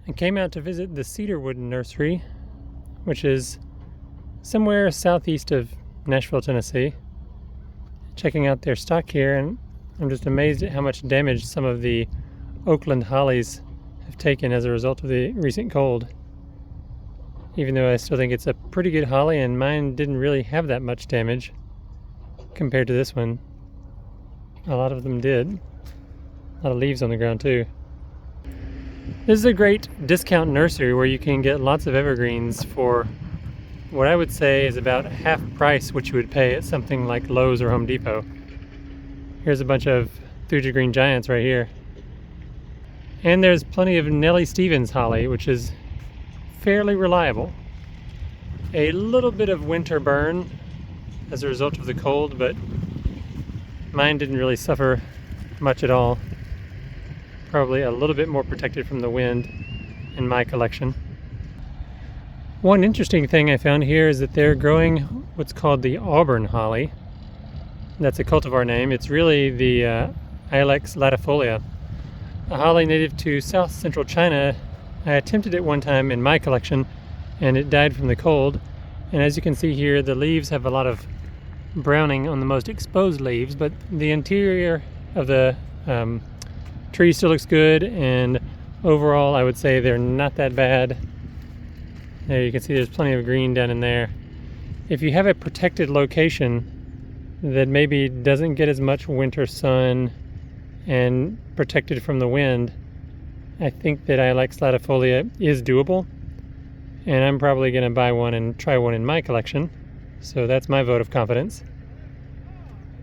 I came out to visit the Cedarwood Nursery, which is somewhere southeast of Nashville, Tennessee. Checking out their stock here, and I'm just amazed at how much damage some of the Oakland hollies have taken as a result of the recent cold. Even though I still think it's a pretty good holly, and mine didn't really have that much damage compared to this one. A lot of them did. A lot of leaves on the ground too. This is a great discount nursery where you can get lots of evergreens for what I would say is about half price what you would pay at something like Lowe's or Home Depot. Here's a bunch of Thuja Green Giants right here. And there's plenty of Nellie Stevens holly, which is fairly reliable. A little bit of winter burn as a result of the cold, but mine didn't really suffer much at all. Probably a little bit more protected from the wind in my collection. One interesting thing I found here is that they're growing what's called the Auburn Holly. That's a cultivar name. It's really the Ilex latifolia, a holly native to south central China. I attempted it one time in my collection and it died from the cold. And as you can see here, the leaves have a lot of browning on the most exposed leaves, but the interior of the tree still looks good, and overall I would say they're not that bad. There you can see there's plenty of green down in there. If you have a protected location that maybe doesn't get as much winter sun and protected from the wind, I think that Ilex latifolia is doable, and I'm probably going to buy one and try one in my collection. So that's my vote of confidence.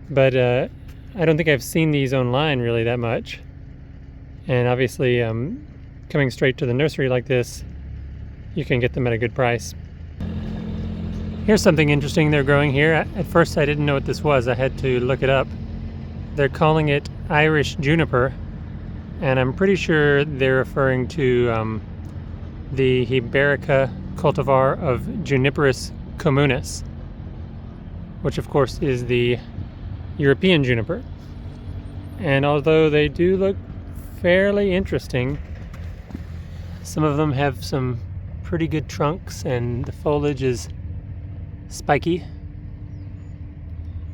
But I don't think I've seen these online really that much. And obviously coming straight to the nursery like this, you can get them at a good price. Here's something interesting they're growing here. At first I didn't know what this was. I had to look it up. They're calling it Irish Juniper, and I'm pretty sure they're referring to the Hiberica cultivar of Juniperus communis, which of course is the European juniper. And although they do look fairly interesting, some of them have some pretty good trunks, and the foliage is spiky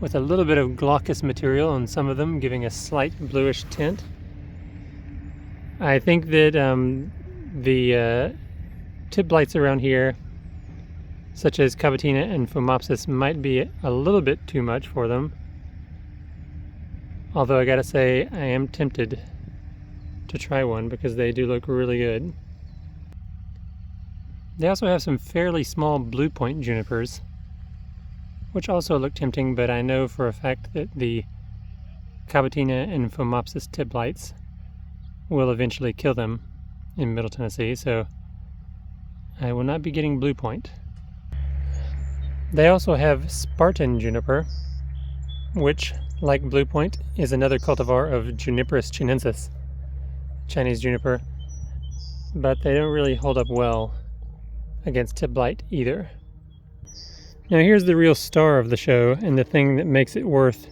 with a little bit of glaucous material on some of them, giving a slight bluish tint. I think that the tip blights around here, such as Cavatina and Phomopsis, might be a little bit too much for them. Although I gotta say, I am tempted to try one because they do look really good. They also have some fairly small blue point junipers, which also look tempting, but I know for a fact that the Cavatina and Phomopsis tip blights will eventually kill them in Middle Tennessee, so I will not be getting blue point. They also have Spartan juniper, which, like blue point, is another cultivar of Juniperus chinensis, Chinese juniper, but they don't really hold up well against tip blight either. Now here's the real star of the show, and the thing that makes it worth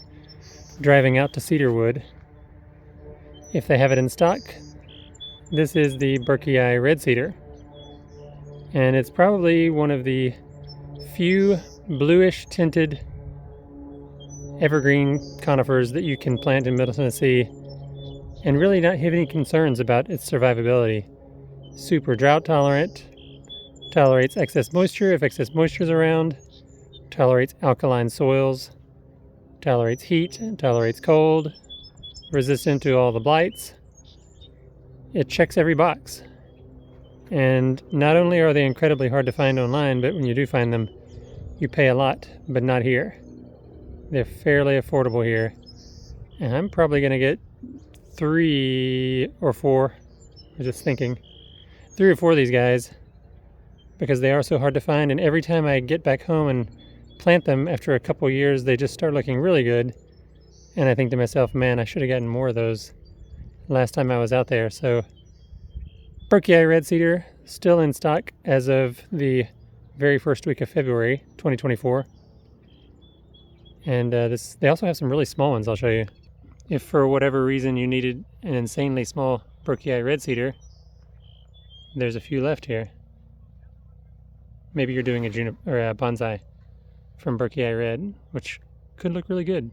driving out to Cedarwood if they have it in stock. This is the Burkey red cedar, and it's probably one of the few bluish tinted evergreen conifers that you can plant in Middle Tennessee and really not have any concerns about its survivability. Super drought tolerant, tolerates excess moisture if excess moisture is around, tolerates alkaline soils, tolerates heat, tolerates cold, resistant to all the blights. It checks every box. And not only are they incredibly hard to find online, but when you do find them, you pay a lot, but not here. They're fairly affordable here. And I'm probably going to get 3 or 4, I'm just thinking, 3 or 4 of these guys, because they are so hard to find, and every time I get back home and plant them after a couple years, they just start looking really good. And I think to myself, man, I should have gotten more of those last time I was out there. So Burkey red cedar, still in stock as of the very first week of February 2024. And they also have some really small ones I'll show you. If for whatever reason you needed an insanely small Burkey red cedar, there's a few left here. Maybe you're doing a juniper or a bonsai from Burkey I read, which could look really good.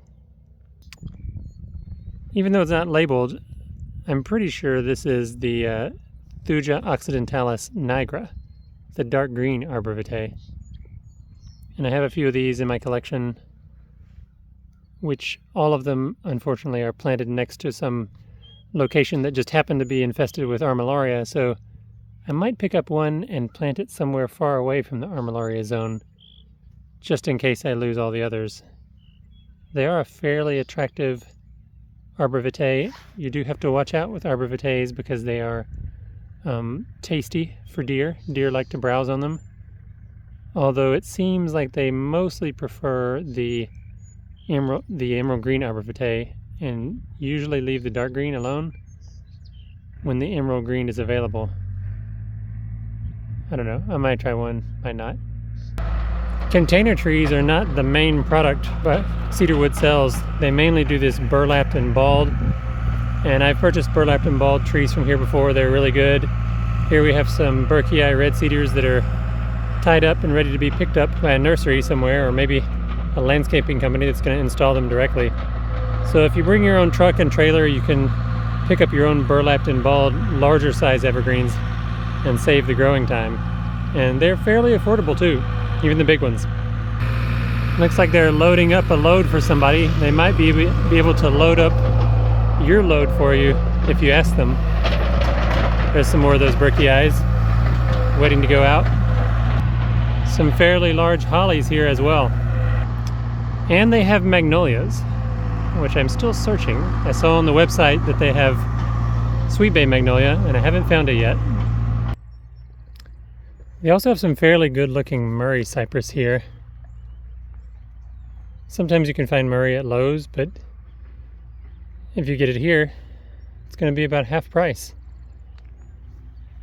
Even though it's not labeled, I'm pretty sure this is the Thuja occidentalis nigra, the dark green Arborvitae. And I have a few of these in my collection, which all of them, unfortunately, are planted next to some location that just happened to be infested with Armillaria, so I might pick up one and plant it somewhere far away from the Armillaria zone, just in case I lose all the others. They are a fairly attractive Arborvitae. You do have to watch out with Arborvitaes because they are tasty for deer. Deer like to browse on them. Although it seems like they mostly prefer the emerald green Arborvitae and usually leave the dark green alone when the emerald green is available. I don't know, I might try one, might not. Container trees are not the main product but Cedarwood sells. They mainly do this burlapped and bald, and I've purchased burlapped and bald trees from here before. They're really good. Here we have some Burkey red cedars that are tied up and ready to be picked up by a nursery somewhere, or maybe a landscaping company that's going to install them directly. So if you bring your own truck and trailer, you can pick up your own burlapped and bald larger size evergreens and save the growing time. And they're fairly affordable too, even the big ones. Looks like they're loading up a load for somebody. They might be able to load up your load for you if you ask them. There's some more of those Burkey waiting to go out. Some fairly large hollies here as well. And they have magnolias, which I'm still searching. I saw on the website that they have sweet bay magnolia, and I haven't found it yet. They also have some fairly good looking Murray cypress here. Sometimes you can find Murray at Lowe's, but if you get it here, it's going to be about half price.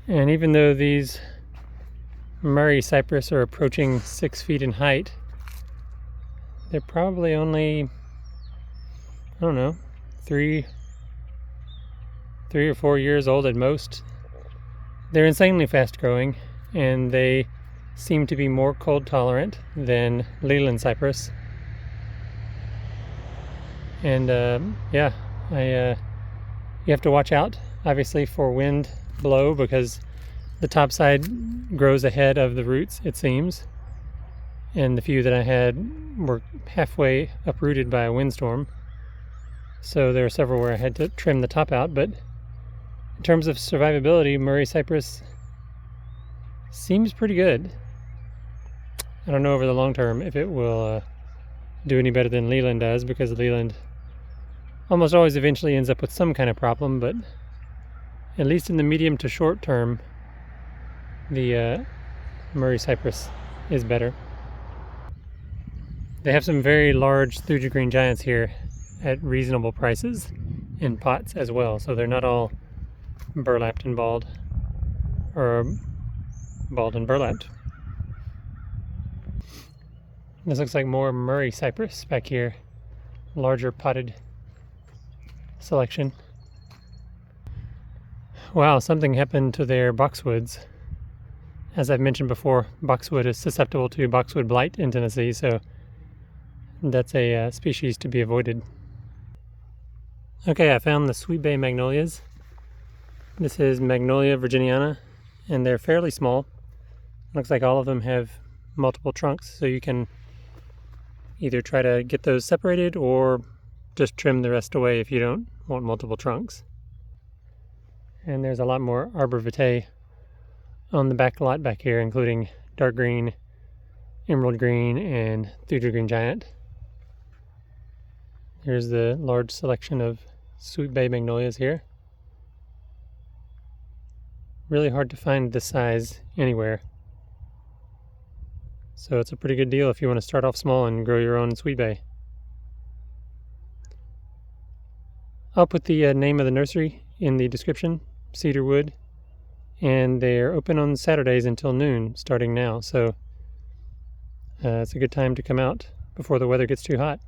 And even though these Murray cypress are approaching 6 feet in height, they're probably only, I don't know, 3 or 4 years old at most. They're insanely fast growing, and they seem to be more cold tolerant than Leland cypress. And yeah, you have to watch out, obviously, for wind blow because the top side grows ahead of the roots, it seems. And the few that I had were halfway uprooted by a windstorm. So there are several where I had to trim the top out, but in terms of survivability, Murray cypress seems pretty good. I don't know over the long term if it will do any better than Leland does, because Leland almost always eventually ends up with some kind of problem, but at least in the medium to short term, the Murray cypress is better. They have some very large Thuja green giants here at reasonable prices in pots as well, so they're not all burlapped and bald, or bald and burlapped. This looks like more Murray cypress back here, larger potted selection. Wow, something happened to their boxwoods. As I've mentioned before, boxwood is susceptible to boxwood blight in Tennessee, so that's a species to be avoided. Okay, I found the sweet bay magnolias. This is Magnolia virginiana, and they're fairly small. Looks like all of them have multiple trunks, so you can either try to get those separated or just trim the rest away if you don't want multiple trunks. And there's a lot more Arborvitae on the back lot back here, including dark green, emerald green, and Thuja green giant. Here's the large selection of sweet bay magnolias here. Really hard to find this size anywhere. So it's a pretty good deal if you want to start off small and grow your own sweet bay. I'll put the name of the nursery in the description, Cedarwood, and they're open on Saturdays until noon starting now, so it's a good time to come out before the weather gets too hot.